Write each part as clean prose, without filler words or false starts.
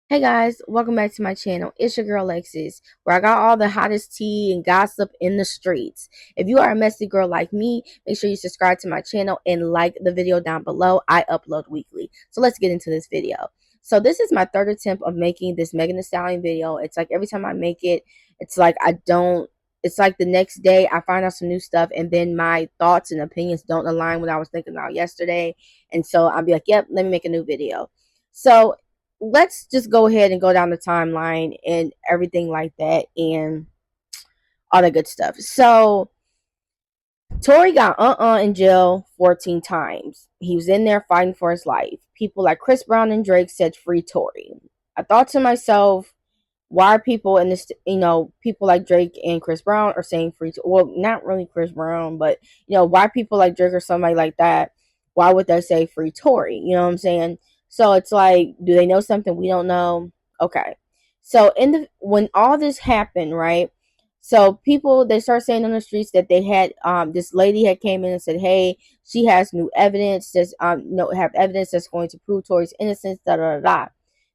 Hey guys, welcome back to my channel. It's your girl Lexis, where I got all the hottest tea and gossip in the streets. If you are a messy girl like me, make sure you subscribe to my channel and like the video down below. I upload weekly. So let's get into this video. So this is my third attempt of making this Megan Thee Stallion video. It's like every time I make it, it's like it's like the next day I find out some new stuff and then my thoughts and opinions don't align with what I was thinking about yesterday. And so I'll be like, yep, let me make a new video. So let's just go ahead and go down the timeline and everything like that and all that good stuff. So Tory got in jail 14 times. He was in there fighting for his life. People like Chris Brown and Drake said free Tory. I thought to myself, why are people in this, people like Drake and Chris Brown are saying free Tory? Well, not really Chris Brown, but why people like Drake or somebody like that, why would they say free Tory? You know what I'm saying? So it's like, do they know something we don't know? Okay. So when all this happened, right? So people they start saying on the streets that they had this lady had came in and said, hey, she has new evidence that's no have evidence that's going to prove Tory's innocence, da da da da.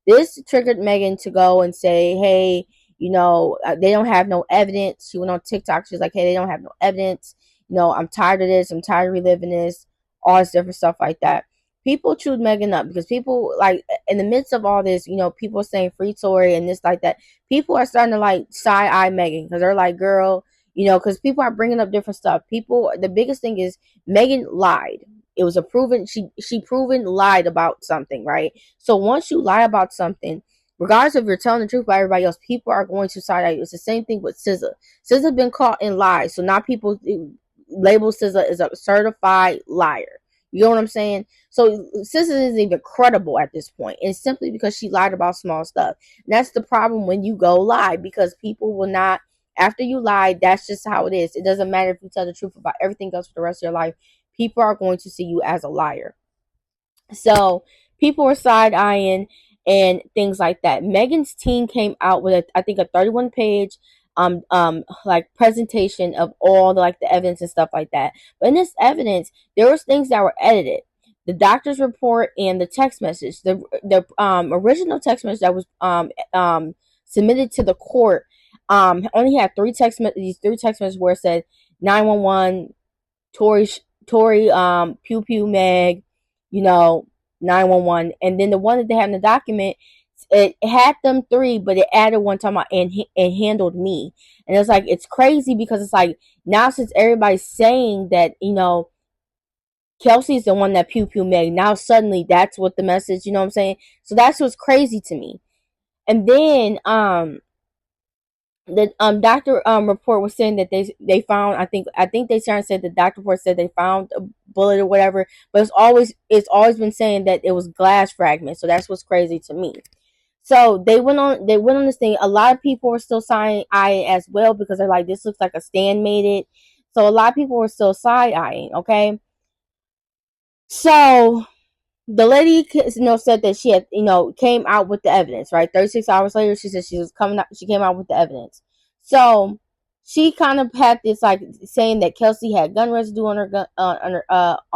This triggered Megan to go and say, hey, they don't have no evidence. She went on TikTok. She's like, hey, they don't have no evidence. I'm tired of this. I'm tired of reliving this. All this different stuff like that. People chewed Megan up because people, like, in the midst of all this, people are saying free Tory and this, like that. People are starting to, like, side eye Megan because they're like, girl, because people are bringing up different stuff. The biggest thing is Megan lied. It was a proven, she proven lied about something, right? So once you lie about something, regardless if you're telling the truth about everybody else, people are going to side eye you. It's the same thing with SZA. SZA been caught in lies, so now people label SZA as a certified liar. You know what I'm saying? So SZA isn't even credible at this point, and simply because she lied about small stuff. And that's the problem when you go lie, because people will not. After you lie, that's just how it is. It doesn't matter if you tell the truth about everything else for the rest of your life. People are going to see you as a liar. So people were side eyeing and things like that. Megan's team came out with I think a 31 page like presentation of all the evidence and stuff like that. But in this evidence, there was things that were edited. The doctor's report and the text message. The original text message that was submitted to the court only had these three text messages where it said 911 Tory pew pew Meg, 911, and then the one that they have in the document, it had them three, but it added one time and handled me, and it's like it's crazy because it's like now since everybody's saying that Kelsey's the one that pew pew Meg, now suddenly that's what the message, you know what I'm saying? So that's what's crazy to me, and then the doctor report was saying that they found I think they started said the doctor report said they found a bullet or whatever, but it's always been saying that it was glass fragments. So that's what's crazy to me. So they went on this thing. A lot of people were still side eyeing as well because they're like, this looks like a Stan made it. So a lot of people were still side eyeing. Okay, so the lady, said that she had, came out with the evidence, right? 36 hours later, she said she came out with the evidence. So she kind of had this, like, saying that Kelsey had gun residue on her gun, on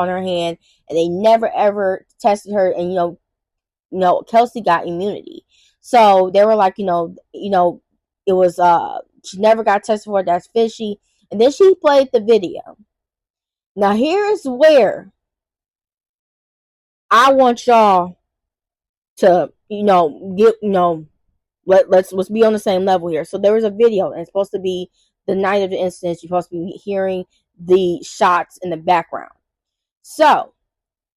her hand, and they never ever tested her, and Kelsey got immunity. So they were like, it was, she never got tested for it. That's fishy. And then she played the video. Now here's where I want y'all to get let's be on the same level here. So there was a video, and it's supposed to be the night of the incident. You're supposed to be hearing the shots in the background. So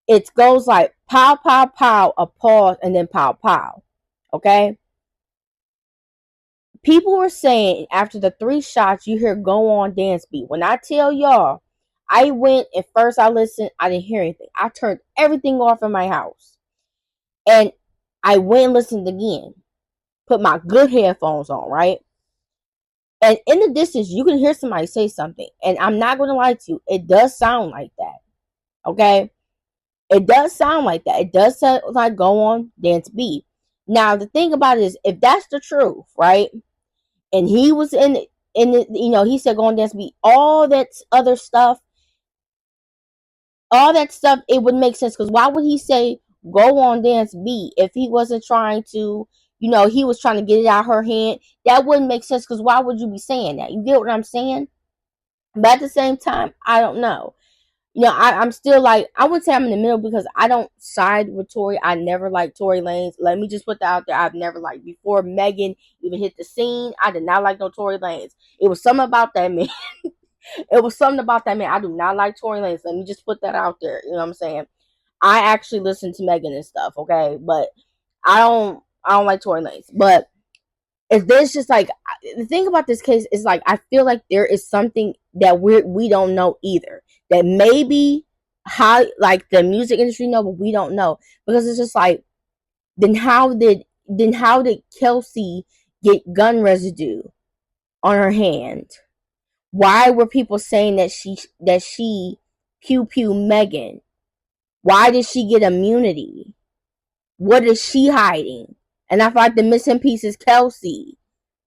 it goes like pow pow pow, a pause, and then pow pow. Okay, people were saying after the three shots you hear go on dance beat. When I tell y'all, I went and first I listened, I didn't hear anything. I turned everything off in my house, and I went and listened again. Put my good headphones on, right? And in the distance, you can hear somebody say something. And I'm not going to lie to you, it does sound like that. Okay? It does sound like that. It does sound like go on, dance beat. Now, the thing about it is, if that's the truth, right? And he was he said go on, dance beat, all that stuff, it would make sense. Because why would he say go on, dance beat if he wasn't trying to, he was trying to get it out of her hand. That wouldn't make sense, because why would you be saying that? You get what I'm saying? But at the same time, I don't know. I'm still like, I would say I'm in the middle, because I don't side with Tory. I never liked Tory Lanez. Let me just put that out there. I've never liked, before Megan even hit the scene, I did not like no Tory Lanez. It was something about that man. It was something about that man. I do not like Tory Lanez. Let me just put that out there. You know what I'm saying? I actually listen to Megan and stuff, okay? But I don't like Tory Lanez. But if there's just like, the thing about this case is like, I feel like there is something that we don't know either. That maybe how, like, the music industry know, but we don't know, because it's just like, then how did Kelsey get gun residue on her hand? Why were people saying that she pew pew Megan? Why did she get immunity? What is she hiding? And I feel like the missing piece is Kelsey.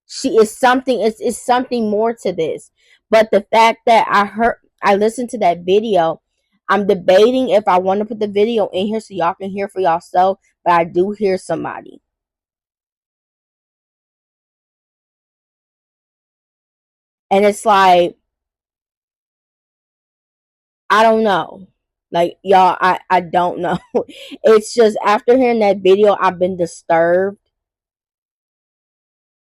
She is something. It's something more to this. But the fact that I listened to that video, I'm debating if I want to put the video in here so y'all can hear for yourself. But I do hear somebody, and it's like, I don't know. Like, y'all, I don't know. It's just, after hearing that video, I've been disturbed.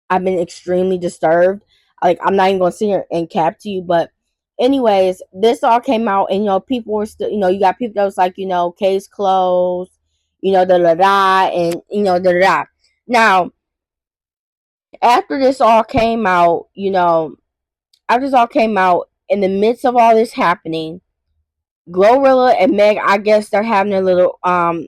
I've been extremely disturbed. Like, I'm not even gonna sit here and cap to you, but anyways, this all came out, and people were still, you got people that was like, case closed, da da da, and da da da. Now, after this all came out, after this all came out, in the midst of all this happening, Glorilla and Meg, I guess they're having a little problem,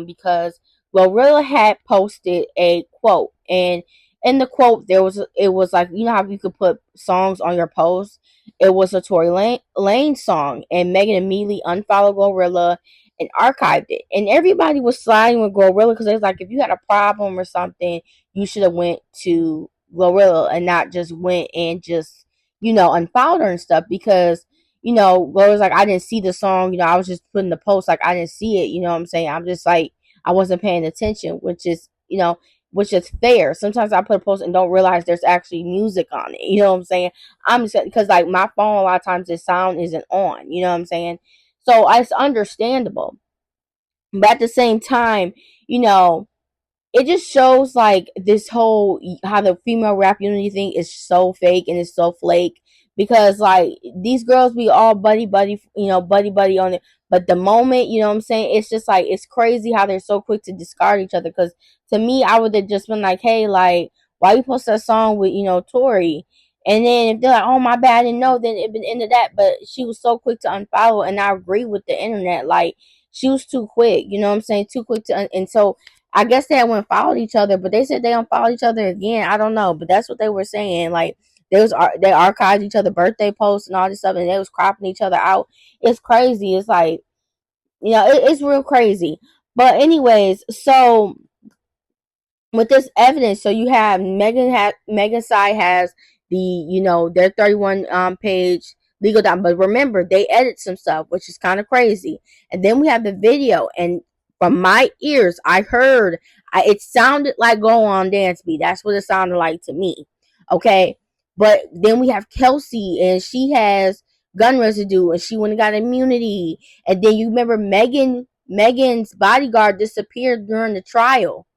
because Glorilla had posted a quote, and in the quote it was like, how you could put songs on your post. It was a Tory Lane song, and Megan immediately unfollowed Glorilla and archived it, and everybody was sliding with Glorilla, because they was like, if you had a problem or something, you should have went to Glorilla and not just went and just unfollowed her and stuff, because Gloria's like, I didn't see the song, I was just putting the post, like, I didn't see it, you know what I'm saying? I'm just like, I wasn't paying attention, which is fair. Sometimes I put a post and don't realize there's actually music on it, you know what I'm saying? I'm just, because like my phone, a lot of times the sound isn't on, you know what I'm saying? So it's understandable. But at the same time, you know, it just shows like this whole, how the female rap unity thing is so fake and it's so flake, because like these girls be all buddy buddy, buddy buddy on it, but the moment, you know what I'm saying, it's just like, it's crazy how they're so quick to discard each other. Because to me, I would have just been like, hey, like, why you post that song with Tori? And then if they're like, oh my bad, I didn't know, then it'd been into that. But she was so quick to unfollow, and I agree with the internet, like, she was too quick, you know what I'm saying, too quick to and so I guess they went followed each other, but they said they unfollowed each other again. I don't know, but that's what they were saying. Like, they archived each other birthday posts and all this stuff, and they was cropping each other out. It's crazy. It's like, it's real crazy. But anyways, so with this evidence, so you have Megan's side has the, their 31 page legal document, but remember, they edit some stuff, which is kind of crazy. And then we have the video, and from my ears, I heard, it sounded like Go On Dance Beat. That's what it sounded like to me. Okay, but then we have Kelsey, and she has gun residue, and she went and got immunity. And then you remember Megan's bodyguard disappeared during the trial.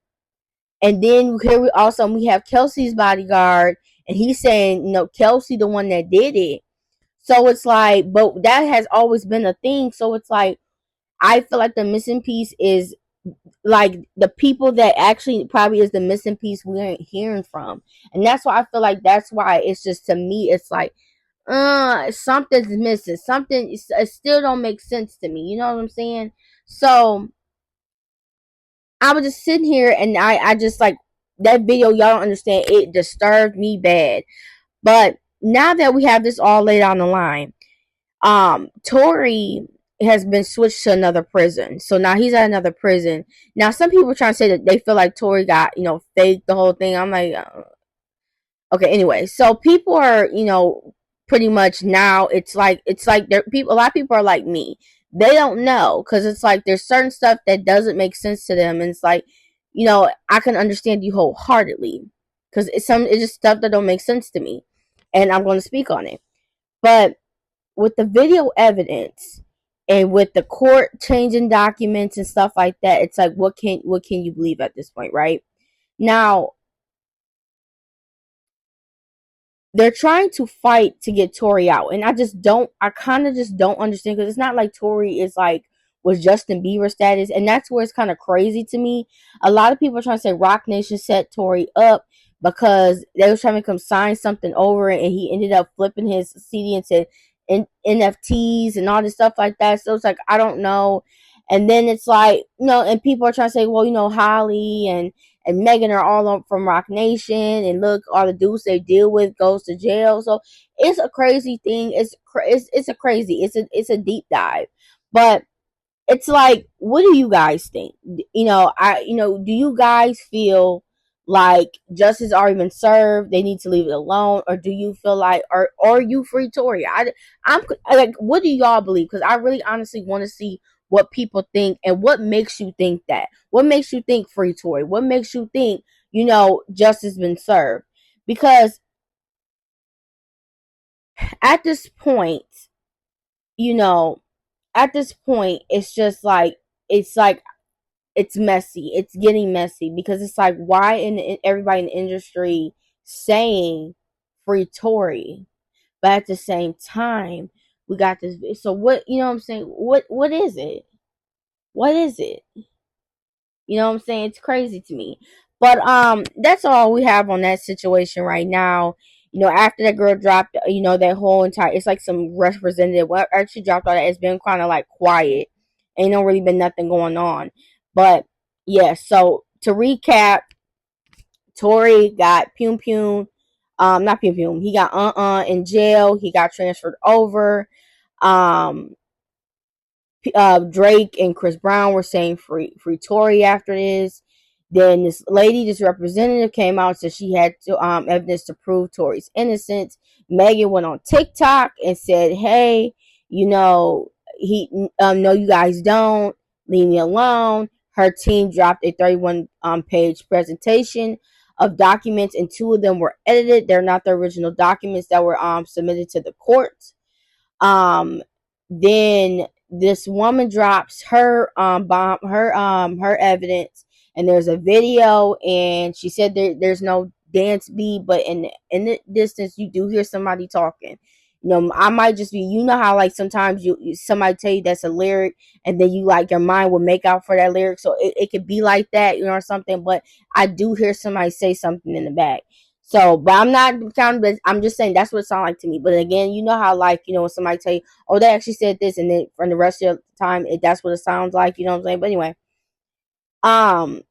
And then here we have Kelsey's bodyguard, and he's saying, Kelsey the one that did it. So it's like, but that has always been a thing. So it's like, I feel like the missing piece is like the people that actually probably is the missing piece we ain't hearing from. And that's why I feel like, that's why it's just, to me, it's like, something's missing. Something, it still don't make sense to me. You know what I'm saying? So I was just sitting here, and I just like that video. Y'all don't understand. It disturbed me bad. But now that we have this all laid on the line, Tory has been switched to another prison. So now he's at another prison. Now some people are trying to say that they feel like Tory got, faked the whole thing. I'm like, okay, anyway. So people are, pretty much now, it's like there people a lot of people are like me. They don't know, because it's like there's certain stuff that doesn't make sense to them, and it's like, I can understand you wholeheartedly, because it's just stuff that don't make sense to me, and I'm going to speak on it. But with the video evidence and with the court changing documents and stuff like that, it's like, what can you believe at this point, right? Now, they're trying to fight to get Tory out, and I kind of just don't understand, because it's not like Tory is like was Justin Bieber status, and that's where it's kind of crazy to me. A lot of people are trying to say Rock Nation set Tory up because they were trying to come sign something over it, and he ended up flipping his CD into NFTs and all this stuff like that. So it's like, I don't know. And then it's like, and people are trying to say, well, Holly and Megan are all on from Rock Nation, and look, all the dudes they deal with goes to jail. So it's a crazy thing. It's a deep dive, but it's like, what do you guys think? Do you guys feel like justice already been served? They need to leave it alone, or do you feel like, or are you free Tory? I'm like, what do y'all believe? Because I really honestly want to see what people think, and what makes you think that. What makes you think free Tory? What makes you think justice been served? Because at this point, you know, at this point, it's just like it's messy. It's getting messy, because it's like, why in everybody in the industry saying free Tory, but at the same time we got this. So what, what I'm saying? What is it? What is it? What I'm saying? It's crazy to me. But that's all we have on that situation right now. After that girl dropped, that whole entire, it's like some representative. Well, actually dropped all that. It's been kind of like quiet. Ain't no really been nothing going on. But yeah, so to recap, Tory got Pum Pum, not Pum Pum. He got in jail. He got transferred over. Um, Drake and Chris Brown were saying free Tory after this. Then this representative came out, said she had evidence to prove Tory's innocence. Megan went on TikTok and said, "Hey, he no, you guys don't, leave me alone." Her team dropped a 31 page presentation of documents, and two of them were edited. They're not the original documents that were submitted to the court. Um, then this woman drops her her evidence, and there's a video, and she said there's no dance beat, but in the distance you do hear somebody talking. I might just be, how like sometimes somebody tell you that's a lyric, and then you like your mind will make out for that lyric, so it could be like that, or something. But I do hear somebody say something in the back. So, but I'm not counting. I'm just saying that's what it sounds like to me. But again, how like when somebody tell you, "Oh, they actually said this," and then from the rest of the time, that's what it sounds like. You know what I'm saying? But anyway,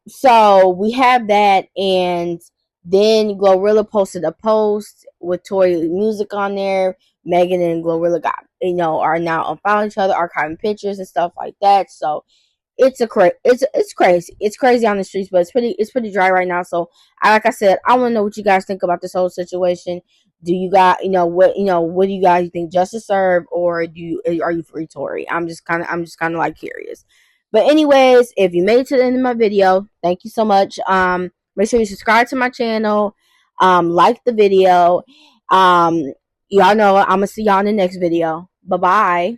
so we have that, and then Glorilla posted a post with Tory music on there. Megan and Glorilla got are now unfollowing each other, archiving pictures and stuff like that. So it's crazy. It's crazy on the streets, but it's pretty dry right now. So like I said, I want to know what you guys think about this whole situation. Do you got what do you guys think? Justice served, or are you free Tory? I'm just kind of like curious. But anyways, if you made it to the end of my video, thank you so much. Make sure you subscribe to my channel. Like the video. Y'all know I'm gonna see y'all in the next video. Bye bye.